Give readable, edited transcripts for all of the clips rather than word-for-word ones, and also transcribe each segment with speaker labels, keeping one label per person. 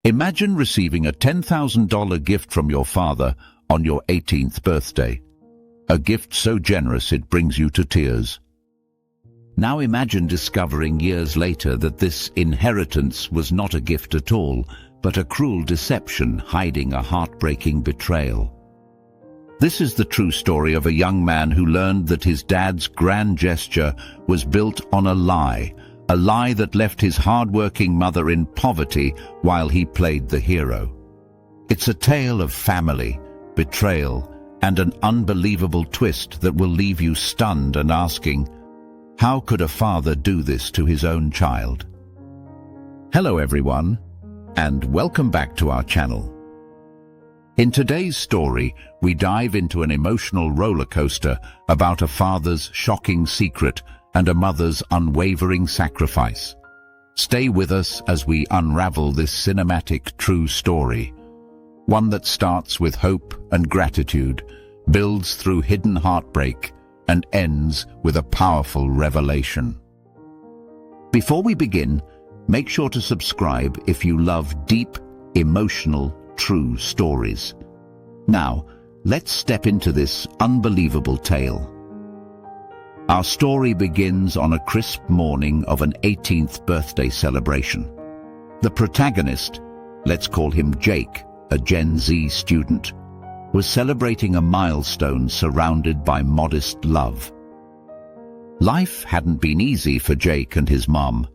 Speaker 1: Imagine receiving a $10,000 gift from your father on your 18th birthday. A gift so generous it brings you to tears. Now imagine discovering years later that this inheritance was not a gift at all, but a cruel deception hiding a heartbreaking betrayal. This is the true story of a young man who learned that his dad's grand gesture was built on a lie that left his hard-working mother in poverty while he played the hero. It's a tale of family, betrayal, and an unbelievable twist that will leave you stunned and asking, how could a father do this to his own child? Hello everyone, and welcome back to our channel. In today's story, we dive into an emotional roller coaster about a father's shocking secret and a mother's unwavering sacrifice. Stay with us as we unravel this cinematic true story, one that starts with hope and gratitude, builds through hidden heartbreak, and ends with a powerful revelation. Before we begin, make sure to subscribe if you love deep, emotional, true stories. Now, let's step into this unbelievable tale. Our story begins on a crisp morning of an 18th birthday celebration. The protagonist, let's call him Jake, a Gen Z student, was celebrating a milestone surrounded by modest love. Life hadn't been easy for Jake and his mom.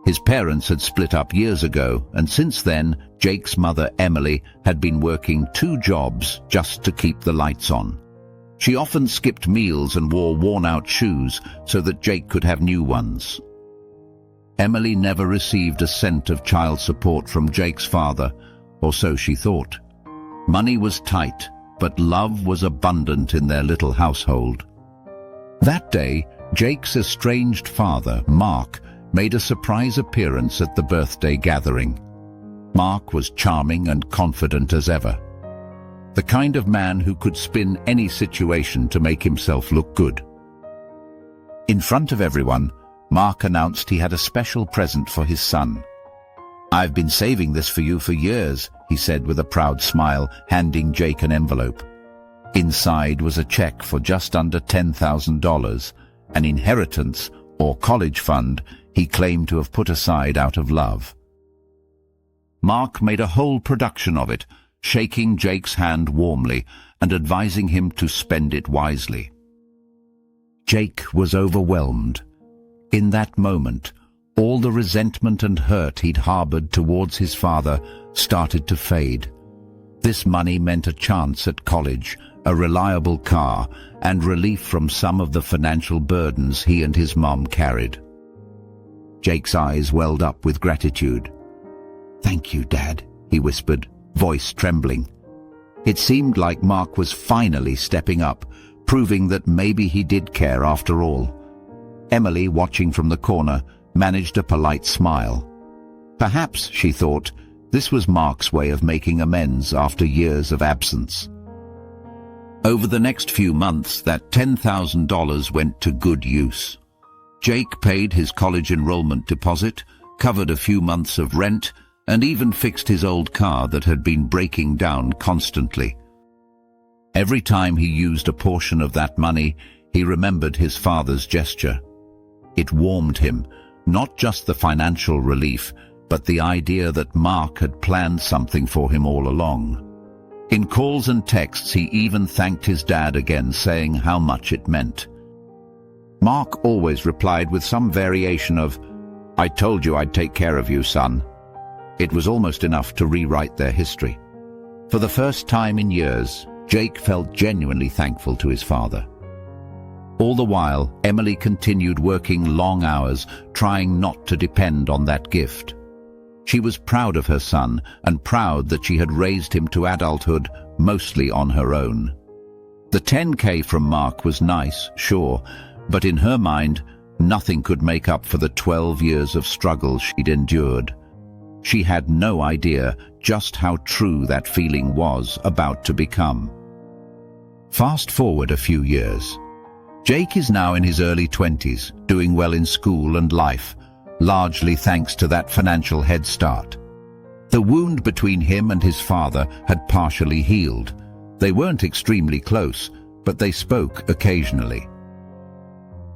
Speaker 1: His parents had split up years ago, and since then, Jake's mother, Emily, had been working 2 jobs just to keep the lights on. She often skipped meals and wore worn-out shoes so that Jake could have new ones. Emily never received a cent of child support from Jake's father, or so she thought. Money was tight, but love was abundant in their little household. That day, Jake's estranged father, Mark, made a surprise appearance at the birthday gathering. Mark was charming and confident as ever. The kind of man who could spin any situation to make himself look good. In front of everyone, Mark announced he had a special present for his son. "I've been saving this for you for years," he said with a proud smile, handing Jake an envelope. Inside was a check for just under $10,000, an inheritance or college fund he claimed to have put aside out of love. Mark made a whole production of it, shaking Jake's hand warmly and advising him to spend it wisely. Jake was overwhelmed. In that moment, all the resentment and hurt he'd harbored towards his father started to fade. This money meant a chance at college, a reliable car, and relief from some of the financial burdens he and his mom carried. Jake's eyes welled up with gratitude. "Thank you, Dad," he whispered, voice trembling. It seemed like Mark was finally stepping up, proving that maybe he did care after all. Emily, watching from the corner, managed a polite smile. Perhaps, she thought, this was Mark's way of making amends after years of absence. Over the next few months, that $10,000 went to good use. Jake paid his college enrollment deposit, covered a few months of rent, and even fixed his old car that had been breaking down constantly. Every time he used a portion of that money, he remembered his father's gesture. It warmed him, not just the financial relief, but the idea that Mark had planned something for him all along. In calls and texts, he even thanked his dad again, saying how much it meant. Mark always replied with some variation of, "I told you I'd take care of you, son." It was almost enough to rewrite their history. For the first time in years, Jake felt genuinely thankful to his father. All the while, Emily continued working long hours, trying not to depend on that gift. She was proud of her son and proud that she had raised him to adulthood mostly on her own. The $10K from Mark was nice, sure, but in her mind, nothing could make up for the 12 years of struggle she'd endured. She had no idea just how true that feeling was about to become. Fast forward a few years. Jake is now in his early 20s, doing well in school and life, largely thanks to that financial head start. The wound between him and his father had partially healed. They weren't extremely close, but they spoke occasionally.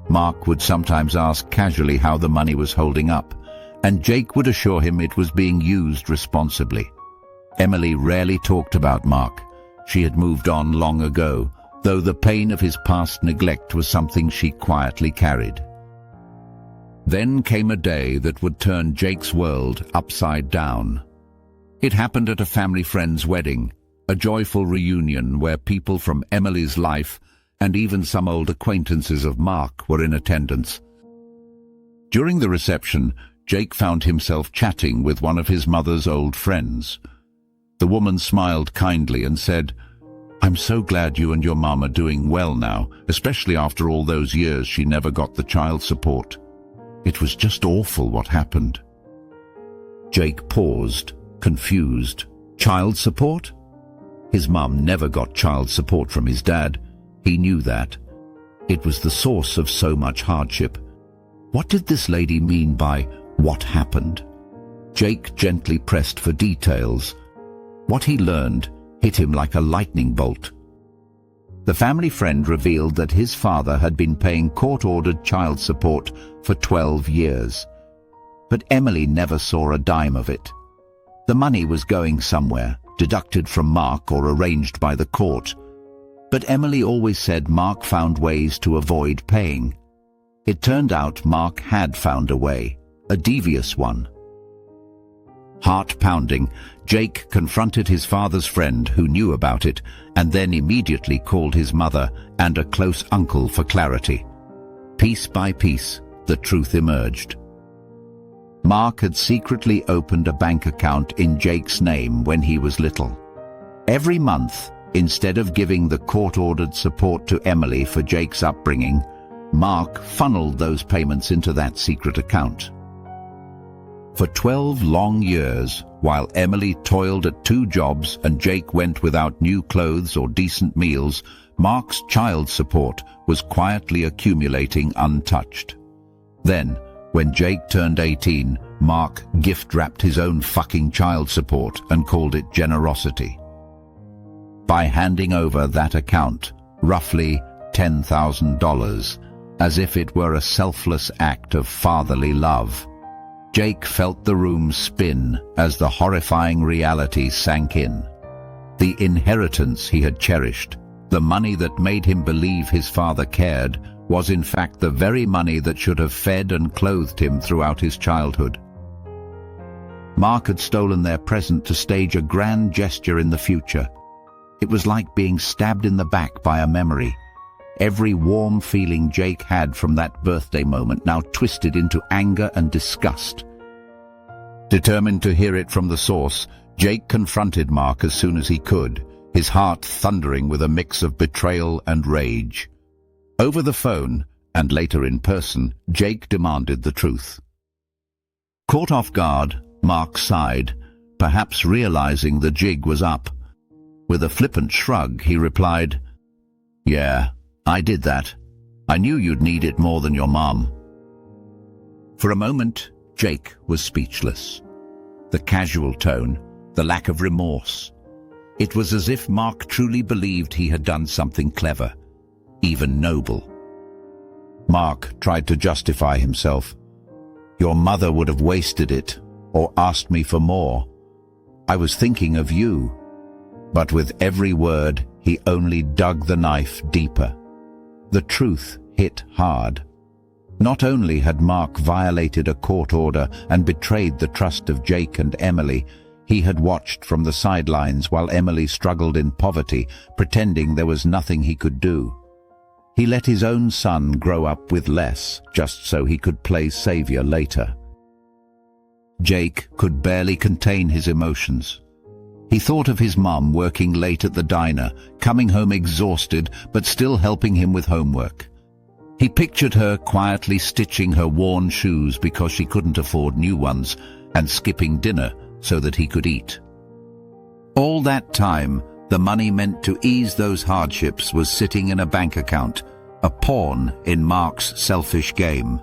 Speaker 1: Mark would sometimes ask casually how the money was holding up, and Jake would assure him it was being used responsibly. Emily rarely talked about Mark. She had moved on long ago, though the pain of his past neglect was something she quietly carried. Then came a day that would turn Jake's world upside down. It happened at a family friend's wedding, a joyful reunion where people from Emily's life and even some old acquaintances of Mark were in attendance. During the reception, Jake found himself chatting with one of his mother's old friends. The woman smiled kindly and said, "I'm so glad you and your mum are doing well now, especially after all those years she never got the child support. It was just awful what happened." Jake paused, confused. Child support? His mum never got child support from his dad. He knew that. It was the source of so much hardship. What did this lady mean by what happened? Jake gently pressed for details. What he learned hit him like a lightning bolt. The family friend revealed that his father had been paying court-ordered child support for 12 years. But Emily never saw a dime of it. The money was going somewhere, deducted from Mark or arranged by the court. But Emily always said Mark found ways to avoid paying. It turned out Mark had found a way, a devious one. Heart-pounding, Jake confronted his father's friend who knew about it and then immediately called his mother and a close uncle for clarity. Piece by piece, the truth emerged. Mark had secretly opened a bank account in Jake's name when he was little. Every month, instead of giving the court-ordered support to Emily for Jake's upbringing, Mark funneled those payments into that secret account. For 12 long years, while Emily toiled at 2 jobs and Jake went without new clothes or decent meals, Mark's child support was quietly accumulating untouched. Then, when Jake turned 18, Mark gift-wrapped his own fucking child support and called it generosity. By handing over that account, roughly $10,000, as if it were a selfless act of fatherly love, Jake felt the room spin as the horrifying reality sank in. The inheritance he had cherished, the money that made him believe his father cared, was in fact the very money that should have fed and clothed him throughout his childhood. Mark had stolen their present to stage a grand gesture in the future. It was like being stabbed in the back by a memory. Every warm feeling Jake had from that birthday moment now twisted into anger and disgust. Determined to hear it from the source, Jake confronted Mark as soon as he could, his heart thundering with a mix of betrayal and rage. Over the phone, and later in person, Jake demanded the truth. Caught off guard, Mark sighed, perhaps realizing the jig was up. With a flippant shrug, he replied, "Yeah, I did that. I knew you'd need it more than your mom." For a moment, Jake was speechless. The casual tone, the lack of remorse. It was as if Mark truly believed he had done something clever, even noble. Mark tried to justify himself. "Your mother would have wasted it, or asked me for more. I was thinking of you." But with every word, he only dug the knife deeper. The truth hit hard. Not only had Mark violated a court order and betrayed the trust of Jake and Emily, he had watched from the sidelines while Emily struggled in poverty, pretending there was nothing he could do. He let his own son grow up with less, just so he could play savior later. Jake could barely contain his emotions. He thought of his mum working late at the diner, coming home exhausted but still helping him with homework. He pictured her quietly stitching her worn shoes because she couldn't afford new ones, and skipping dinner so that he could eat. All that time, the money meant to ease those hardships was sitting in a bank account, a pawn in Mark's selfish game.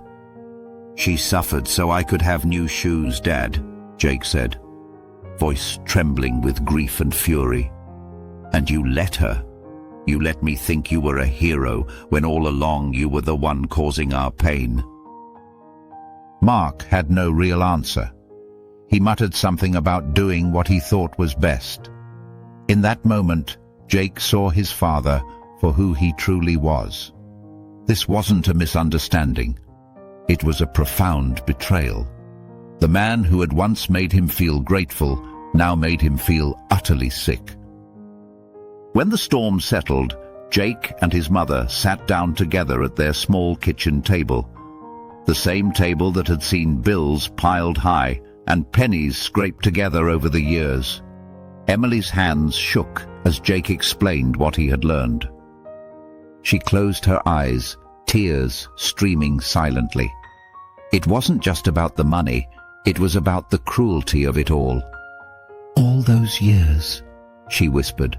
Speaker 1: "She suffered so I could have new shoes, Dad," Jake said. voice trembling with grief and fury. "And you let her. You let me think you were a hero when all along you were the one causing our pain." Mark had no real answer. He muttered something about doing what he thought was best. In that moment, Jake saw his father for who he truly was. This wasn't a misunderstanding. It was a profound betrayal. The man who had once made him feel grateful now made him feel utterly sick. When the storm settled, Jake and his mother sat down together at their small kitchen table, the same table that had seen bills piled high and pennies scraped together over the years. Emily's hands shook as Jake explained what he had learned. She closed her eyes, tears streaming silently. It wasn't just about the money, it was about the cruelty of it all. "All those years," she whispered.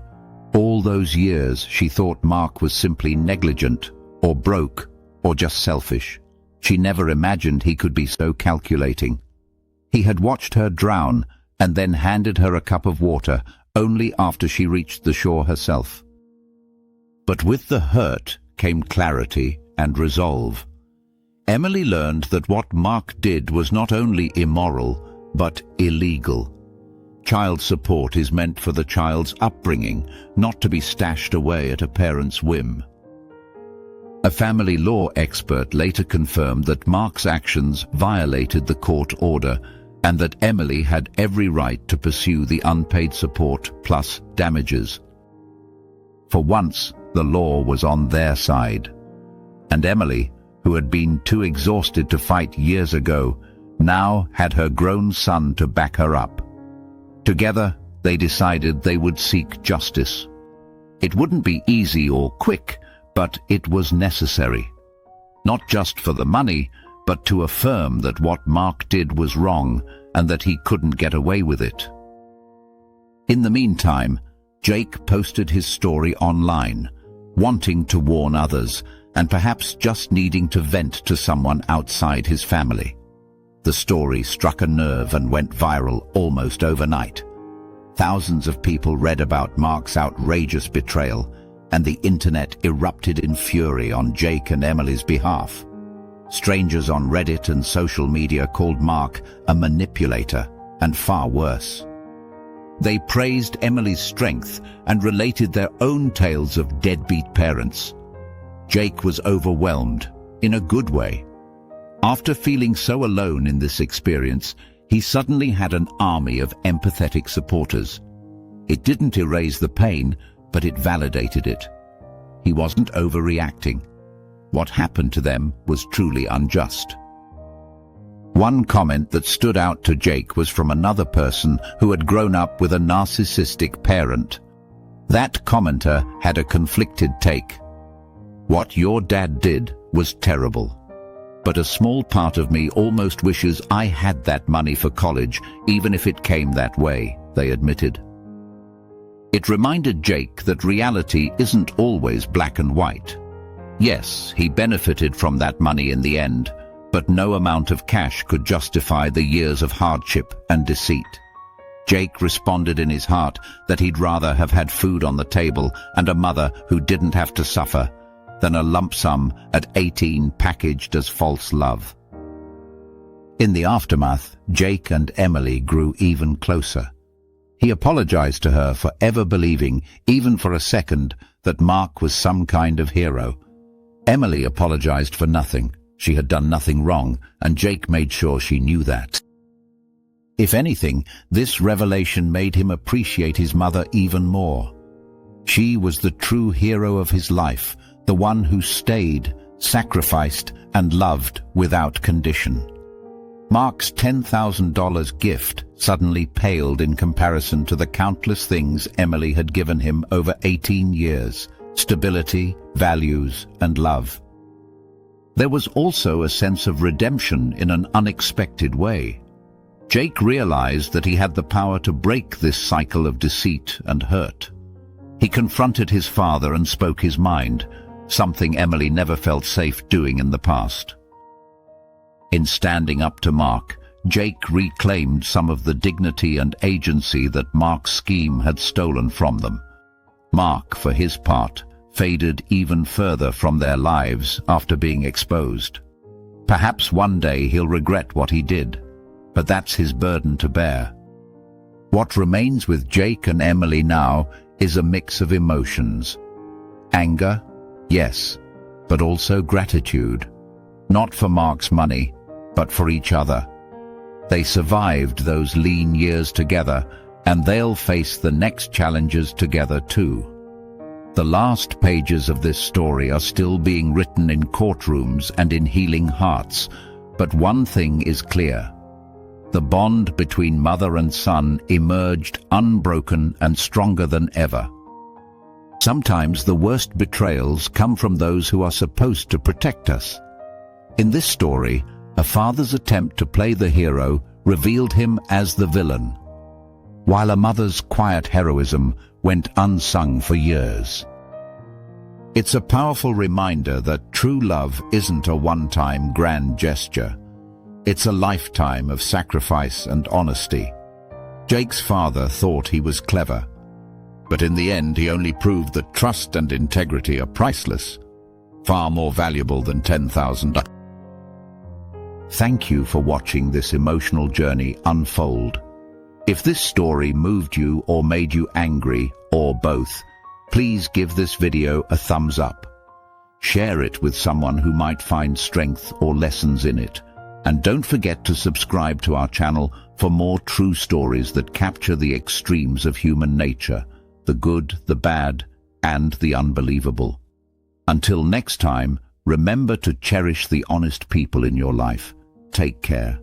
Speaker 1: All those years she thought Mark was simply negligent, or broke, or just selfish. She never imagined he could be so calculating. He had watched her drown and then handed her a cup of water only after she reached the shore herself. But with the hurt came clarity and resolve. Emily learned that what Mark did was not only immoral, but illegal. Child support is meant for the child's upbringing, not to be stashed away at a parent's whim. A family law expert later confirmed that Mark's actions violated the court order and that Emily had every right to pursue the unpaid support plus damages. For once, the law was on their side. And Emily, who had been too exhausted to fight years ago, now had her grown son to back her up. Together, they decided they would seek justice. It wouldn't be easy or quick, but it was necessary. Not just for the money, but to affirm that what Mark did was wrong and that he couldn't get away with it. In the meantime, Jake posted his story online, wanting to warn others and perhaps just needing to vent to someone outside his family. The story struck a nerve and went viral almost overnight. Thousands of people read about Mark's outrageous betrayal, and the internet erupted in fury on Jake and Emily's behalf. Strangers on Reddit and social media called Mark a manipulator, and far worse. They praised Emily's strength and related their own tales of deadbeat parents. Jake was overwhelmed, in a good way. After feeling so alone in this experience, he suddenly had an army of empathetic supporters. It didn't erase the pain, but it validated it. He wasn't overreacting. What happened to them was truly unjust. One comment that stood out to Jake was from another person who had grown up with a narcissistic parent. That commenter had a conflicted take. "What your dad did was terrible. But a small part of me almost wishes I had that money for college, even if it came that way," they admitted. It reminded Jake that reality isn't always black and white. Yes, he benefited from that money in the end, but no amount of cash could justify the years of hardship and deceit. Jake responded in his heart that he'd rather have had food on the table and a mother who didn't have to suffer than a lump sum at 18 packaged as false love. In the aftermath, Jake and Emily grew even closer. He apologized to her for ever believing, even for a second, that Mark was some kind of hero. Emily apologized for nothing. She had done nothing wrong, and Jake made sure she knew that. If anything, this revelation made him appreciate his mother even more. She was the true hero of his life, the one who stayed, sacrificed, and loved without condition. Mark's $10,000 gift suddenly paled in comparison to the countless things Emily had given him over 18 years: stability, values, and love. There was also a sense of redemption in an unexpected way. Jake realized that he had the power to break this cycle of deceit and hurt. He confronted his father and spoke his mind, something Emily never felt safe doing in the past. In standing up to Mark, Jake reclaimed some of the dignity and agency that Mark's scheme had stolen from them. Mark, for his part, faded even further from their lives after being exposed. Perhaps one day he'll regret what he did, but that's his burden to bear. What remains with Jake and Emily now is a mix of emotions. Anger, yes, but also gratitude. Not for Mark's money, but for each other. They survived those lean years together, and they'll face the next challenges together too. The last pages of this story are still being written in courtrooms and in healing hearts, but one thing is clear. The bond between mother and son emerged unbroken and stronger than ever. Sometimes the worst betrayals come from those who are supposed to protect us. In this story, a father's attempt to play the hero revealed him as the villain, while a mother's quiet heroism went unsung for years. It's a powerful reminder that true love isn't a one-time grand gesture. It's a lifetime of sacrifice and honesty. Jake's father thought he was clever, but in the end he only proved that trust and integrity are priceless, far more valuable than $10,000. Thank you for watching this emotional journey unfold. If this story moved you or made you angry, or both, please give this video a thumbs up. Share it with someone who might find strength or lessons in it. And don't forget to subscribe to our channel for more true stories that capture the extremes of human nature, the good, the bad, and the unbelievable. Until next time, remember to cherish the honest people in your life. Take care.